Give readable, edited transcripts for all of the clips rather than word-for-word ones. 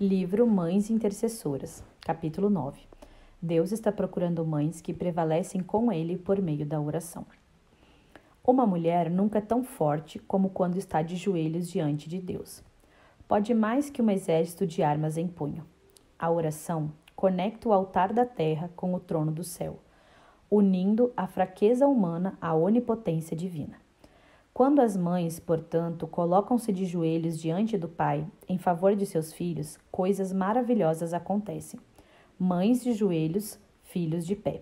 Livro Mães Intercessoras, capítulo 9. Deus está procurando mães que prevalecem com Ele por meio da oração. Uma mulher nunca é tão forte como quando está de joelhos diante de Deus. Pode mais que um exército de armas em punho. A oração conecta o altar da terra com o trono do céu, unindo a fraqueza humana à onipotência divina. Quando as mães, portanto, colocam-se de joelhos diante do Pai em favor de seus filhos, coisas maravilhosas acontecem. Mães de joelhos, filhos de pé.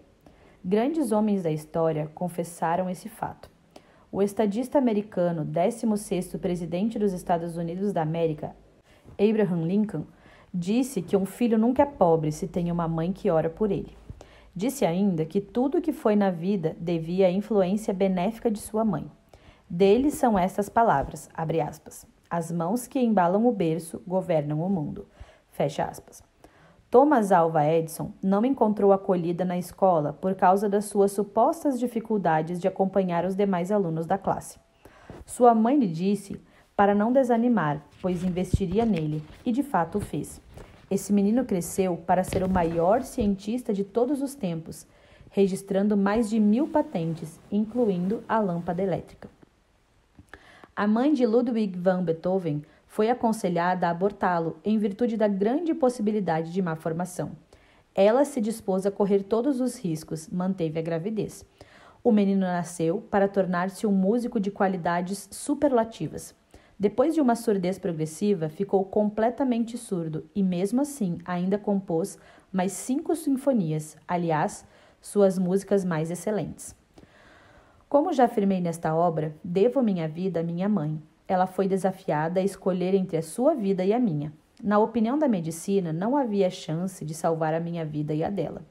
Grandes homens da história confessaram esse fato. O estadista americano, 16º presidente dos Estados Unidos da América, Abraham Lincoln, disse que um filho nunca é pobre se tem uma mãe que ora por ele. Disse ainda que tudo o que foi na vida devia à influência benéfica de sua mãe. Deles são estas palavras, abre aspas, as mãos que embalam o berço governam o mundo, fecha aspas. Thomas Alva Edison não encontrou acolhida na escola por causa das suas supostas dificuldades de acompanhar os demais alunos da classe. Sua mãe lhe disse para não desanimar, pois investiria nele, e de fato o fez. Esse menino cresceu para ser o maior cientista de todos os tempos, registrando mais de 1000 patentes, incluindo a lâmpada elétrica. A mãe de Ludwig van Beethoven foi aconselhada a abortá-lo em virtude da grande possibilidade de má formação. Ela se dispôs a correr todos os riscos, manteve a gravidez. O menino nasceu para tornar-se um músico de qualidades superlativas. Depois de uma surdez progressiva, ficou completamente surdo e, mesmo assim, ainda compôs mais 5 sinfonias, aliás, suas músicas mais excelentes. Como já afirmei nesta obra, devo minha vida à minha mãe. Ela foi desafiada a escolher entre a sua vida e a minha. Na opinião da medicina, não havia chance de salvar a minha vida e a dela.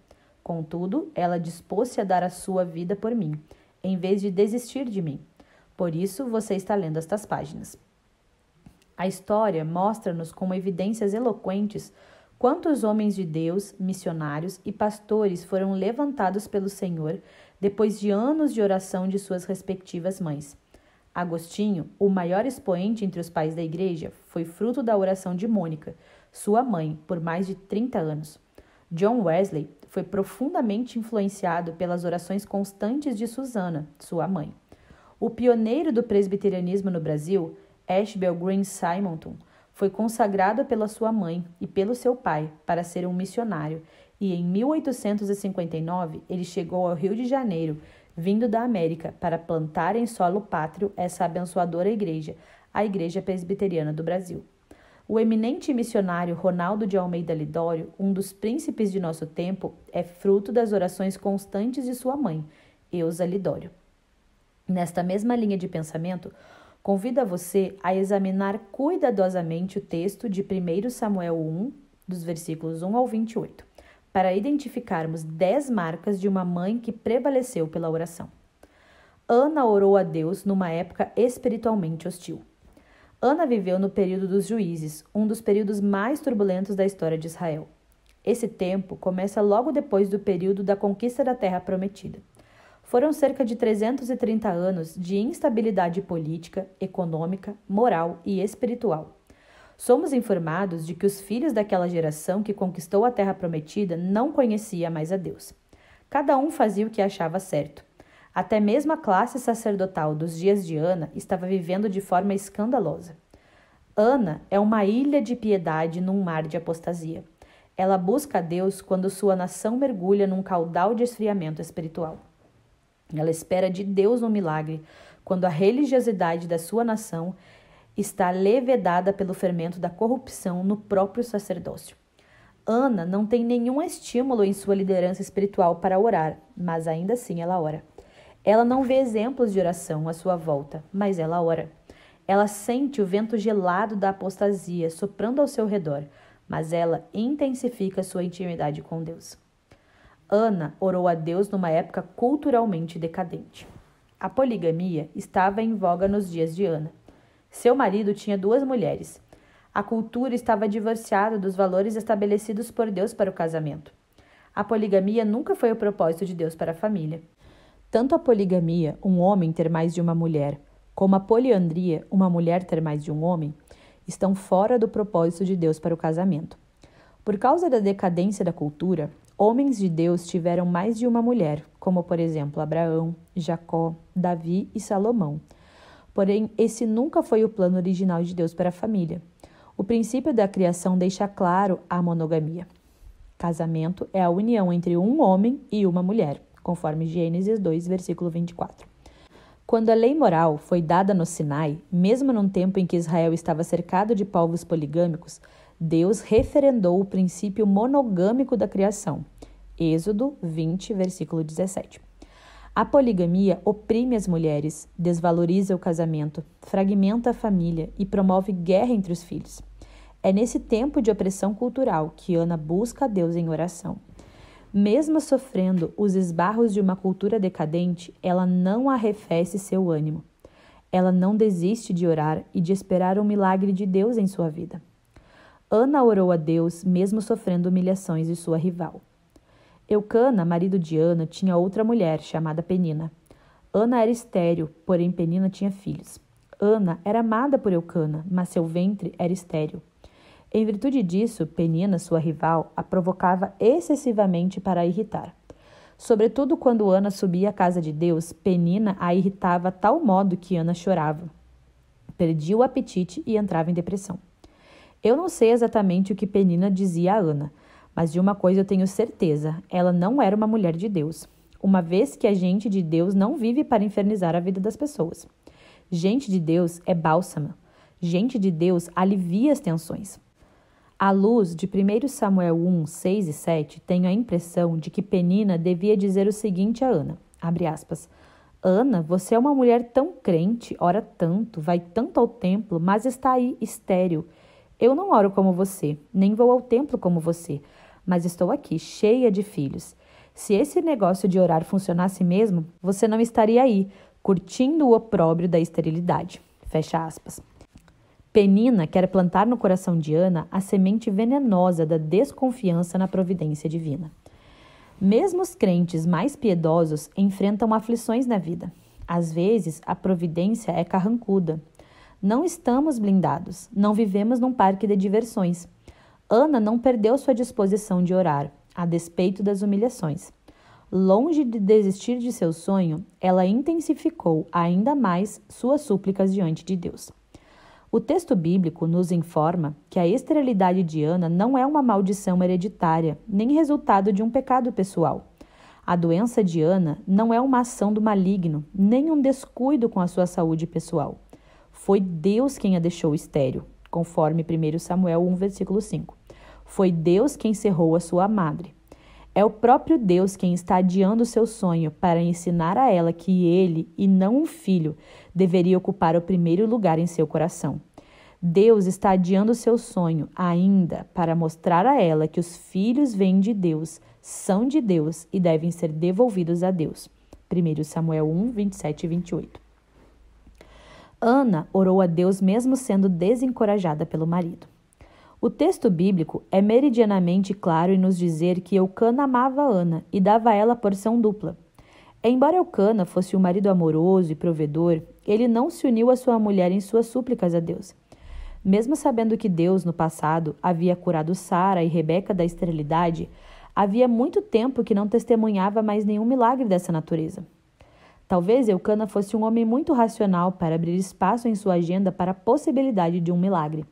Contudo, ela dispôs-se a dar a sua vida por mim, em vez de desistir de mim. Por isso, você está lendo estas páginas. A história mostra-nos com evidências eloquentes quantos homens de Deus, missionários e pastores foram levantados pelo Senhor depois de anos de oração de suas respectivas mães. Agostinho, o maior expoente entre os pais da igreja, foi fruto da oração de Mônica, sua mãe, por mais de 30 anos. John Wesley foi profundamente influenciado pelas orações constantes de Susana, sua mãe. O pioneiro do presbiterianismo no Brasil, Ashbel Green Simonton, foi consagrado pela sua mãe e pelo seu pai para ser um missionário, e em 1859 ele chegou ao Rio de Janeiro, vindo da América, para plantar em solo pátrio essa abençoadora igreja, a Igreja Presbiteriana do Brasil. O eminente missionário Ronaldo de Almeida Lidório, um dos príncipes de nosso tempo, é fruto das orações constantes de sua mãe, Eusa Lidório. Nesta mesma linha de pensamento, convido a você a examinar cuidadosamente o texto de 1 Samuel 1, dos versículos 1 ao 28, para identificarmos 10 marcas de uma mãe que prevaleceu pela oração. Ana orou a Deus numa época espiritualmente hostil. Ana viveu no período dos juízes, um dos períodos mais turbulentos da história de Israel. Esse tempo começa logo depois do período da conquista da Terra Prometida. Foram cerca de 330 anos de instabilidade política, econômica, moral e espiritual. Somos informados de que os filhos daquela geração que conquistou a Terra Prometida não conhecia mais a Deus. Cada um fazia o que achava certo. Até mesmo a classe sacerdotal dos dias de Ana estava vivendo de forma escandalosa. Ana é uma ilha de piedade num mar de apostasia. Ela busca a Deus quando sua nação mergulha num caudal de esfriamento espiritual. Ela espera de Deus um milagre quando a religiosidade da sua nação está levedada pelo fermento da corrupção no próprio sacerdócio. Ana não tem nenhum estímulo em sua liderança espiritual para orar, mas ainda assim ela ora. Ela não vê exemplos de oração à sua volta, mas ela ora. Ela sente o vento gelado da apostasia soprando ao seu redor, mas ela intensifica sua intimidade com Deus. Ana orou a Deus numa época culturalmente decadente. A poligamia estava em voga nos dias de Ana. Seu marido tinha 2 mulheres. A cultura estava divorciada dos valores estabelecidos por Deus para o casamento. A poligamia nunca foi o propósito de Deus para a família. Tanto a poligamia, um homem ter mais de uma mulher, como a poliandria, uma mulher ter mais de um homem, estão fora do propósito de Deus para o casamento. Por causa da decadência da cultura, homens de Deus tiveram mais de uma mulher, como por exemplo Abraão, Jacó, Davi e Salomão. Porém, esse nunca foi o plano original de Deus para a família. O princípio da criação deixa claro a monogamia. Casamento é a união entre um homem e uma mulher, conforme Gênesis 2, versículo 24. Quando a lei moral foi dada no Sinai, mesmo num tempo em que Israel estava cercado de povos poligâmicos, Deus referendou o princípio monogâmico da criação. Êxodo 20, versículo 17. A poligamia oprime as mulheres, desvaloriza o casamento, fragmenta a família e promove guerra entre os filhos. É nesse tempo de opressão cultural que Ana busca a Deus em oração. Mesmo sofrendo os esbarros de uma cultura decadente, ela não arrefece seu ânimo. Ela não desiste de orar e de esperar um milagre de Deus em sua vida. Ana orou a Deus mesmo sofrendo humilhações de sua rival. Eucana, marido de Ana, tinha outra mulher chamada Penina. Ana era estéril, porém Penina tinha filhos. Ana era amada por Eucana, mas seu ventre era estéril. Em virtude disso, Penina, sua rival, a provocava excessivamente para a irritar. Sobretudo quando Ana subia à casa de Deus, Penina a irritava a tal modo que Ana chorava. Perdia o apetite e entrava em depressão. Eu não sei exatamente o que Penina dizia a Ana, mas de uma coisa eu tenho certeza, ela não era uma mulher de Deus, uma vez que a gente de Deus não vive para infernizar a vida das pessoas. Gente de Deus é bálsamo. Gente de Deus alivia as tensões. À luz de 1 Samuel 1, 6 e 7, tenho a impressão de que Penina devia dizer o seguinte a Ana, abre aspas, Ana, você é uma mulher tão crente, ora tanto, vai tanto ao templo, mas está aí estéril. Eu não oro como você, nem vou ao templo como você, mas estou aqui, cheia de filhos. Se esse negócio de orar funcionasse mesmo, você não estaria aí, curtindo o opróbrio da esterilidade. Fecha aspas. Penina quer plantar no coração de Ana a semente venenosa da desconfiança na providência divina. Mesmo os crentes mais piedosos enfrentam aflições na vida. Às vezes, a providência é carrancuda. Não estamos blindados, não vivemos num parque de diversões. Ana não perdeu sua disposição de orar, a despeito das humilhações. Longe de desistir de seu sonho, ela intensificou ainda mais suas súplicas diante de Deus. O texto bíblico nos informa que a esterilidade de Ana não é uma maldição hereditária, nem resultado de um pecado pessoal. A doença de Ana não é uma ação do maligno, nem um descuido com a sua saúde pessoal. Foi Deus quem a deixou estéril, conforme 1 Samuel 1, versículo 5. Foi Deus quem cerrou a sua madre. É o próprio Deus quem está adiando seu sonho para ensinar a ela que ele, e não um filho, deveria ocupar o primeiro lugar em seu coração. Deus está adiando seu sonho ainda para mostrar a ela que os filhos vêm de Deus, são de Deus e devem ser devolvidos a Deus. 1 Samuel 1, 27 e 28. Ana orou a Deus mesmo sendo desencorajada pelo marido. O texto bíblico é meridianamente claro em nos dizer que Eucana amava Ana e dava a ela porção dupla. Embora Eucana fosse um marido amoroso e provedor, ele não se uniu à sua mulher em suas súplicas a Deus. Mesmo sabendo que Deus, no passado, havia curado Sara e Rebeca da esterilidade, havia muito tempo que não testemunhava mais nenhum milagre dessa natureza. Talvez Eucana fosse um homem muito racional para abrir espaço em sua agenda para a possibilidade de um milagre.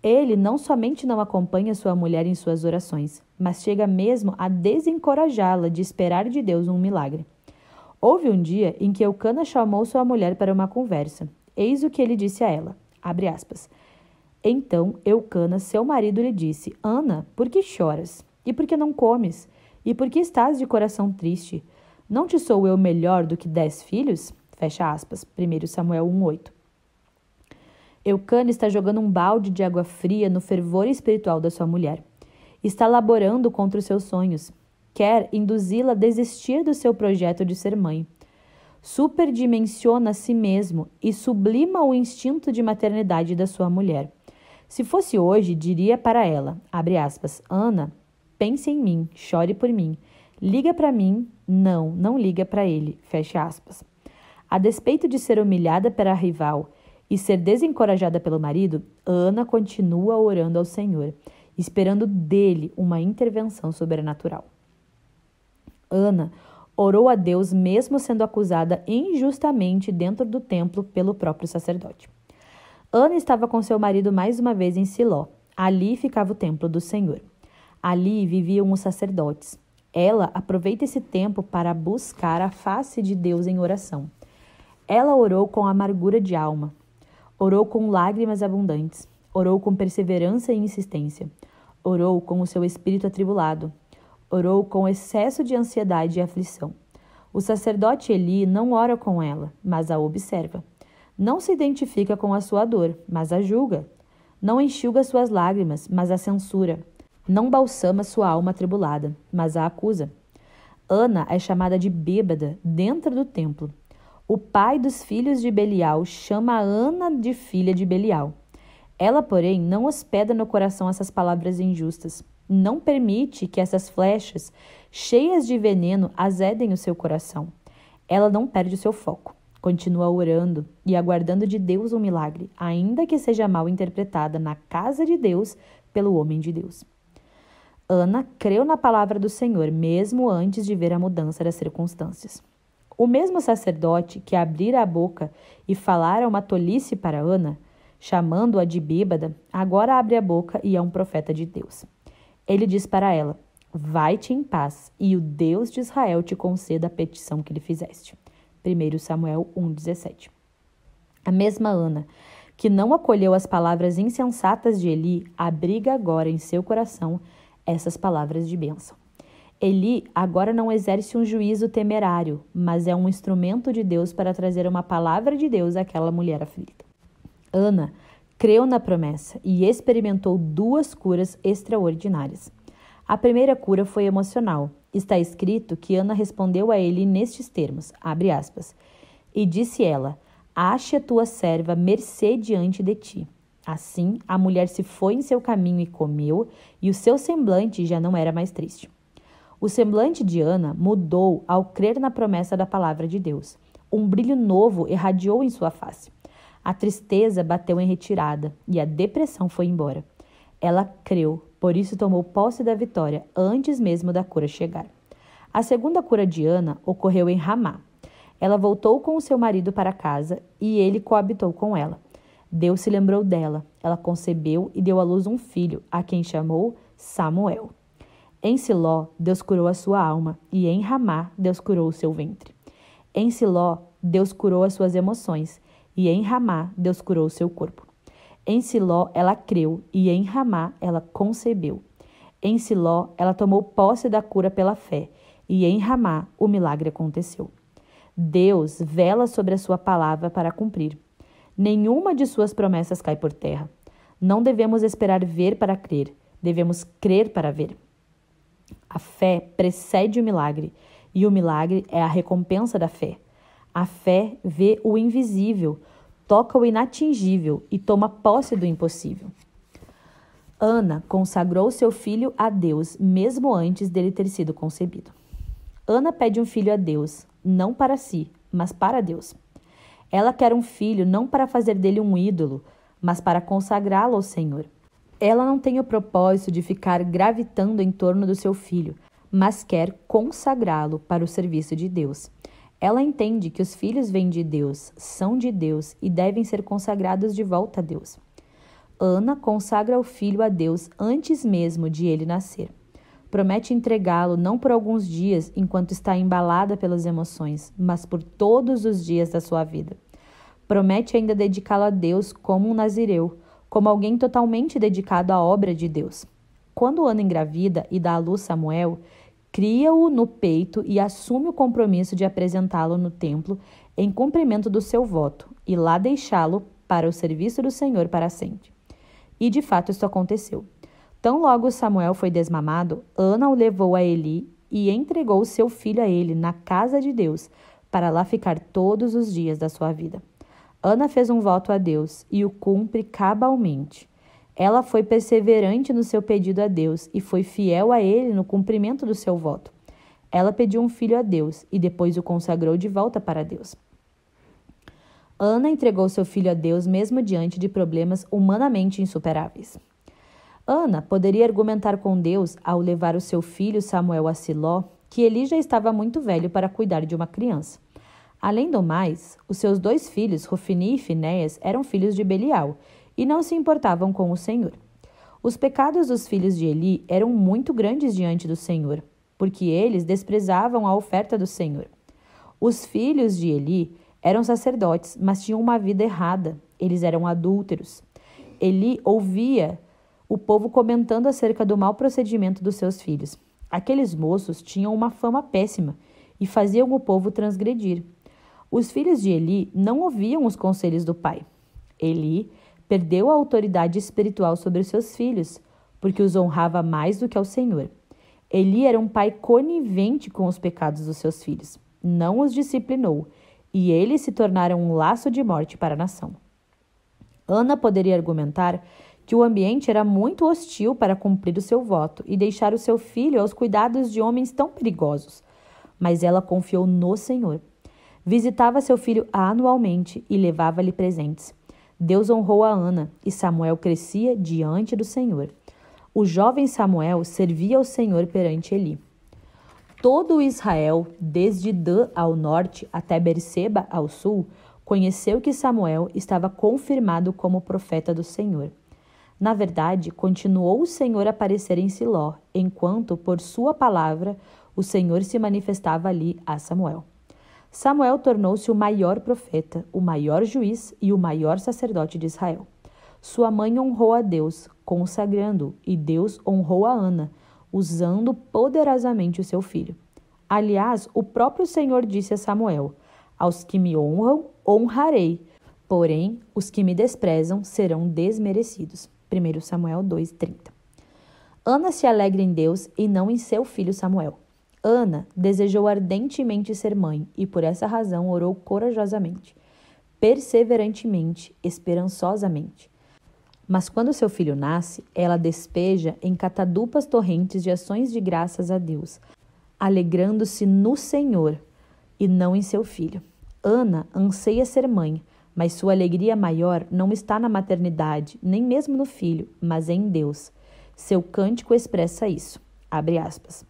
Ele não somente não acompanha sua mulher em suas orações, mas chega mesmo a desencorajá-la de esperar de Deus um milagre. Houve um dia em que Eucana chamou sua mulher para uma conversa. Eis o que ele disse a ela, abre aspas. Então Eucana, seu marido, lhe disse, Ana, por que choras? E por que não comes? E por que estás de coração triste? Não te sou eu melhor do que 10 filhos? Fecha aspas, 1 Samuel 1,8. Eucana está jogando um balde de água fria no fervor espiritual da sua mulher. Está laborando contra os seus sonhos. Quer induzi-la a desistir do seu projeto de ser mãe. Superdimensiona a si mesmo e sublima o instinto de maternidade da sua mulher. Se fosse hoje, diria para ela, abre aspas, Ana, pense em mim, chore por mim. Liga para mim, não liga para ele, fecha aspas. A despeito de ser humilhada pela rival e ser desencorajada pelo marido, Ana continua orando ao Senhor, esperando dele uma intervenção sobrenatural. Ana orou a Deus mesmo sendo acusada injustamente dentro do templo pelo próprio sacerdote. Ana estava com seu marido mais uma vez em Siló. Ali ficava o templo do Senhor. Ali viviam os sacerdotes. Ela aproveita esse tempo para buscar a face de Deus em oração. Ela orou com amargura de alma, orou com lágrimas abundantes, orou com perseverança e insistência, orou com o seu espírito atribulado, orou com excesso de ansiedade e aflição. O sacerdote Eli não ora com ela, mas a observa. Não se identifica com a sua dor, mas a julga. Não enxuga suas lágrimas, mas a censura. Não balsama sua alma atribulada, mas a acusa. Ana é chamada de bêbada dentro do templo. O pai dos filhos de Belial chama Ana de filha de Belial. Ela, porém, não hospeda no coração essas palavras injustas. Não permite que essas flechas, cheias de veneno, azedem o seu coração. Ela não perde o seu foco. Continua orando e aguardando de Deus um milagre, ainda que seja mal interpretada na casa de Deus pelo homem de Deus. Ana creu na palavra do Senhor, mesmo antes de ver a mudança das circunstâncias. O mesmo sacerdote que abrira a boca e falara uma tolice para Ana, chamando-a de bêbada, agora abre a boca e é um profeta de Deus. Ele diz para ela: vai-te em paz, e o Deus de Israel te conceda a petição que lhe fizeste. 1 Samuel 1,17. A mesma Ana, que não acolheu as palavras insensatas de Eli, abriga agora em seu coração essas palavras de bênção. Eli agora não exerce um juízo temerário, mas é um instrumento de Deus para trazer uma palavra de Deus àquela mulher aflita. Ana creu na promessa e experimentou 2 curas extraordinárias. A primeira cura foi emocional. Está escrito que Ana respondeu a ele nestes termos, abre aspas, e disse ela: ache a tua serva mercê diante de ti. Assim, a mulher se foi em seu caminho e comeu, e o seu semblante já não era mais triste. O semblante de Ana mudou ao crer na promessa da palavra de Deus. Um brilho novo irradiou em sua face. A tristeza bateu em retirada e a depressão foi embora. Ela creu, por isso tomou posse da vitória antes mesmo da cura chegar. A segunda cura de Ana ocorreu em Ramá. Ela voltou com o seu marido para casa e ele coabitou com ela. Deus se lembrou dela. Ela concebeu e deu à luz um filho, a quem chamou Samuel. Em Siló, Deus curou a sua alma, e em Ramá, Deus curou o seu ventre. Em Siló, Deus curou as suas emoções, e em Ramá, Deus curou o seu corpo. Em Siló, ela creu, e em Ramá, ela concebeu. Em Siló, ela tomou posse da cura pela fé, e em Ramá, o milagre aconteceu. Deus vela sobre a sua palavra para cumprir. Nenhuma de suas promessas cai por terra. Não devemos esperar ver para crer, devemos crer para ver. A fé precede o milagre, e o milagre é a recompensa da fé. A fé vê o invisível, toca o inatingível e toma posse do impossível. Ana consagrou seu filho a Deus, mesmo antes dele ter sido concebido. Ana pede um filho a Deus, não para si, mas para Deus. Ela quer um filho não para fazer dele um ídolo, mas para consagrá-lo ao Senhor. Ela não tem o propósito de ficar gravitando em torno do seu filho, mas quer consagrá-lo para o serviço de Deus. Ela entende que os filhos vêm de Deus, são de Deus e devem ser consagrados de volta a Deus. Ana consagra o filho a Deus antes mesmo de ele nascer. Promete entregá-lo não por alguns dias enquanto está embalada pelas emoções, mas por todos os dias da sua vida. Promete ainda dedicá-lo a Deus como um nazireu, como alguém totalmente dedicado à obra de Deus. Quando Ana engravida e dá à luz Samuel, cria-o no peito e assume o compromisso de apresentá-lo no templo em cumprimento do seu voto e lá deixá-lo para o serviço do Senhor para sempre. E de fato isso aconteceu. Tão logo Samuel foi desmamado, Ana o levou a Eli e entregou seu filho a ele na casa de Deus, para lá ficar todos os dias da sua vida. Ana fez um voto a Deus e o cumpre cabalmente. Ela foi perseverante no seu pedido a Deus e foi fiel a ele no cumprimento do seu voto. Ela pediu um filho a Deus e depois o consagrou de volta para Deus. Ana entregou seu filho a Deus mesmo diante de problemas humanamente insuperáveis. Ana poderia argumentar com Deus ao levar o seu filho Samuel a Siló que Eli já estava muito velho para cuidar de uma criança. Além do mais, os seus 2 filhos, Hofni e Finéias, eram filhos de Belial e não se importavam com o Senhor. Os pecados dos filhos de Eli eram muito grandes diante do Senhor, porque eles desprezavam a oferta do Senhor. Os filhos de Eli eram sacerdotes, mas tinham uma vida errada. Eles eram adúlteros. Eli ouvia o povo comentando acerca do mau procedimento dos seus filhos. Aqueles moços tinham uma fama péssima e faziam o povo transgredir. Os filhos de Eli não ouviam os conselhos do pai. Eli perdeu a autoridade espiritual sobre os seus filhos, porque os honrava mais do que ao Senhor. Eli era um pai conivente com os pecados dos seus filhos. Não os disciplinou, e eles se tornaram um laço de morte para a nação. Ana poderia argumentar que o ambiente era muito hostil para cumprir o seu voto e deixar o seu filho aos cuidados de homens tão perigosos. Mas ela confiou no Senhor. Visitava seu filho anualmente e levava-lhe presentes. Deus honrou a Ana e Samuel crescia diante do Senhor. O jovem Samuel servia ao Senhor perante Eli. Todo o Israel, desde Dan ao norte até Berseba ao sul, conheceu que Samuel estava confirmado como profeta do Senhor. Na verdade, continuou o Senhor a aparecer em Siló, enquanto, por sua palavra, o Senhor se manifestava ali a Samuel. Samuel tornou-se o maior profeta, o maior juiz e o maior sacerdote de Israel. Sua mãe honrou a Deus, consagrando-o, e Deus honrou a Ana, usando poderosamente o seu filho. Aliás, o próprio Senhor disse a Samuel: aos que me honram, honrarei, porém, os que me desprezam serão desmerecidos. 1 Samuel 2:30. Ana se alegra em Deus e não em seu filho Samuel. Ana desejou ardentemente ser mãe e por essa razão orou corajosamente, perseverantemente, esperançosamente. Mas quando seu filho nasce, ela despeja em catadupas torrentes de ações de graças a Deus, alegrando-se no Senhor e não em seu filho. Ana anseia ser mãe, mas sua alegria maior não está na maternidade, nem mesmo no filho, mas em Deus. Seu cântico expressa isso. Abre aspas.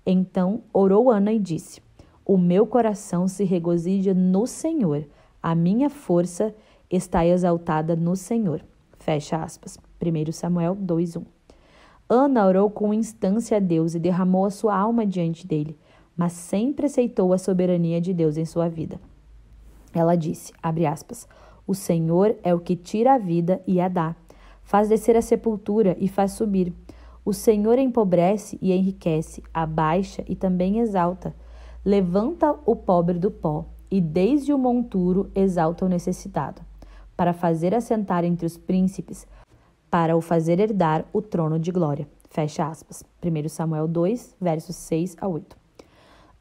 Então orou Ana e disse: o meu coração se regozija no Senhor, a minha força está exaltada no Senhor. Fecha aspas. 1 Samuel 2:1. Ana orou com instância a Deus e derramou a sua alma diante dele, mas sempre aceitou a soberania de Deus em sua vida. Ela disse, abre aspas, o Senhor é o que tira a vida e a dá, faz descer a sepultura e faz subir. O Senhor empobrece e enriquece, abaixa e também exalta. Levanta o pobre do pó e desde o monturo exalta o necessitado, para fazer assentar entre os príncipes, para o fazer herdar o trono de glória. Fecha aspas. 1 Samuel 2, versos 6 a 8.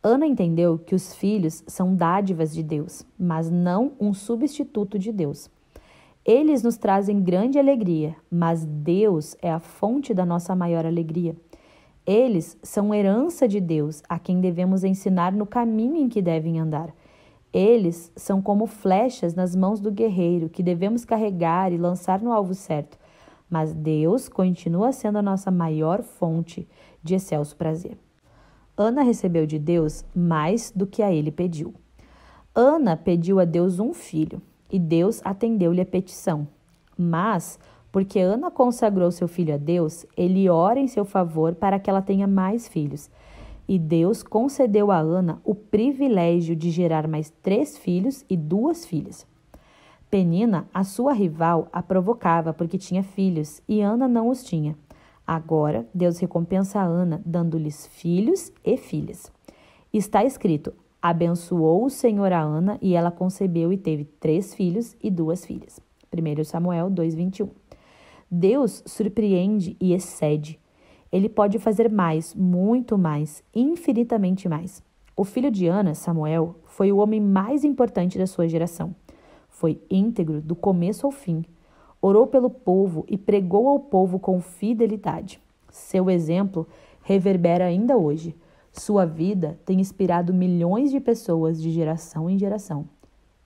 Ana entendeu que os filhos são dádivas de Deus, mas não um substituto de Deus. Eles nos trazem grande alegria, mas Deus é a fonte da nossa maior alegria. Eles são herança de Deus, a quem devemos ensinar no caminho em que devem andar. Eles são como flechas nas mãos do guerreiro, que devemos carregar e lançar no alvo certo. Mas Deus continua sendo a nossa maior fonte de excelso prazer. Ana recebeu de Deus mais do que a ele pediu. Ana pediu a Deus um filho, e Deus atendeu-lhe a petição. Mas, porque Ana consagrou seu filho a Deus, ele ora em seu favor para que ela tenha mais filhos. E Deus concedeu a Ana o privilégio de gerar mais 3 filhos e 2 filhas. Penina, a sua rival, a provocava porque tinha filhos e Ana não os tinha. Agora, Deus recompensa a Ana, dando-lhes filhos e filhas. Está escrito, abençoou o Senhor a Ana e ela concebeu e teve 3 filhos e 2 filhas. 1 Samuel 2:21. Deus surpreende e excede. Ele pode fazer mais, muito mais, infinitamente mais. O filho de Ana, Samuel, foi o homem mais importante da sua geração. Foi íntegro do começo ao fim. Orou pelo povo e pregou ao povo com fidelidade. Seu exemplo reverbera ainda hoje. Sua vida tem inspirado milhões de pessoas de geração em geração.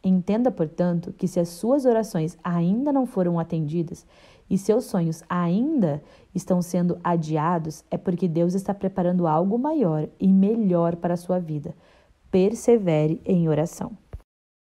Entenda, portanto, que se as suas orações ainda não foram atendidas e seus sonhos ainda estão sendo adiados, é porque Deus está preparando algo maior e melhor para a sua vida. Persevere em oração.